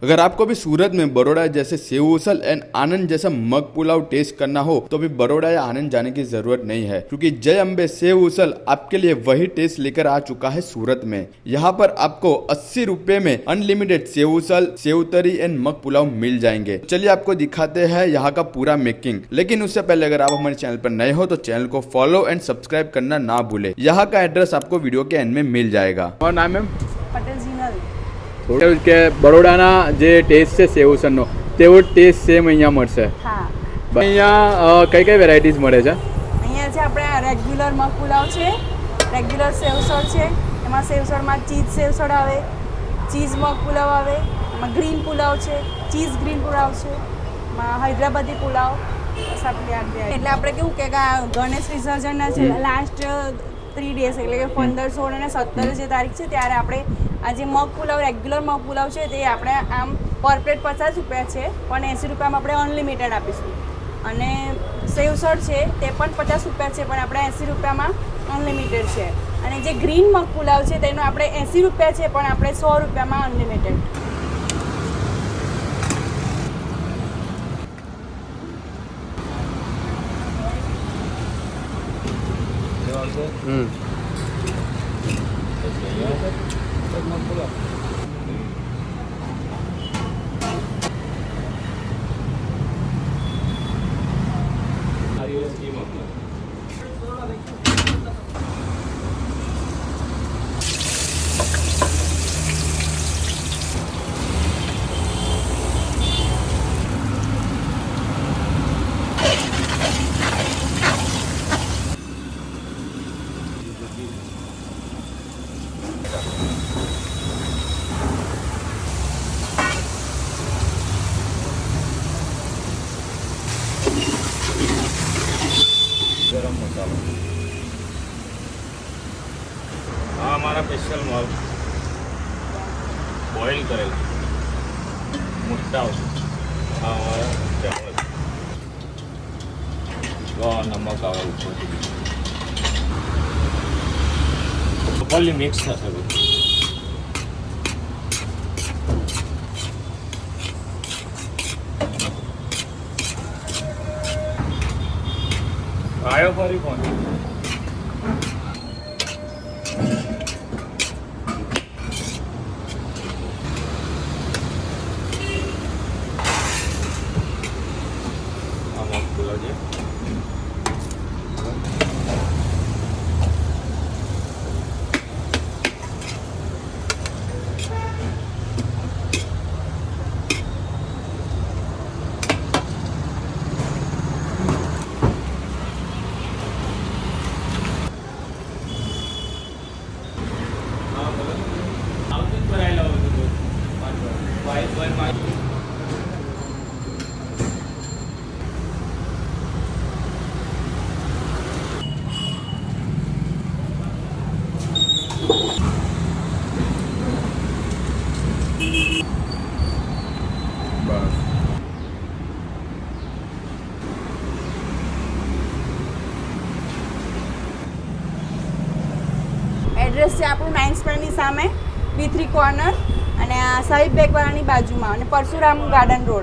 अगर आपको भी सूरत में बड़ौदा जैसे सेव उसल एंड आनंद जैसा मग पुलाव टेस्ट करना हो तो भी बड़ौदा या आनंद जाने की जरूरत नहीं है, क्योंकि जय अम्बे सेव उसल आपके लिए वही टेस्ट लेकर आ चुका है सूरत में। यहाँ पर आपको 80 रुपए में अनलिमिटेड सेव उसल, सेव तरी एंड मग पुलाव मिल जाएंगे। चलिए आपको दिखाते हैं यहाँ का पूरा मेकिंग। लेकिन उससे पहले अगर आप हमारे चैनल पर नए हो तो चैनल को फॉलो एंड सब्सक्राइब करना ना भूले। यहाँ का एड्रेस आपको वीडियो के एंड में मिल जाएगा। और नाम है પટેલ જીનલ। કે બરોડાના જે ટેસ્ટ છે સેવસનનો તેવો ટેસ્ટ સેમ અહીંયા મળશે। હા, અહીંયા કઈ વેરાયટીઝ મળે છે? અહીંયા છે આપણે રેગ્યુલર મગ પુલાવ છે, રેગ્યુલર સેવસળ છે, એમાં સેવસળમાં ચીઝ સેવસળ આવે, ચીઝ મગ પુલાવ આવે, એમાં ગ્રીન પુલાવ છે, ચીઝ ગ્રીન પુલાવ છે, એમાં હૈદરાબાદી પુલાવ એટલે આપણે કેવું કે ગણેશ વિસર્જનના છે લાસ્ટ 3 ડેઝ એટલે કે 15, 16 અને 17 જે તારીખ છે ત્યારે આપણે આ જે મગ પુલાવ રેગ્યુલર મગ પુલાવ છે તે આપણે આમ પર પ્લેટ 50 રૂપિયા છે, પણ 80 રૂપિયામાં આપણે અનલિમિટેડ આપીશું। અને સેવસળ છે તે પણ 50 રૂપિયા છે, પણ આપણે 80 રૂપિયામાં અનલિમિટેડ છે। અને જે ગ્રીન મગ પુલાવ છે તેનો આપણે 80 રૂપિયા છે, પણ આપણે 100 રૂપિયામાં અનલિમિટેડ। गरम मसाला हाँ हमारा स्पेशल मग बॉइल करेल मोटा हाँ हमारा चावल नमक आवे ऊपर प्रोपरली मिक्स था सब। आयो फरी कौन એડ્રેસ છે આપણું 9 સ્ક્વેરની સામે B3 કોર્નર અને આ સાહિબ બેકવાળાની બાજુમાં અને પરશુરામ ગાર્ડન રોડ।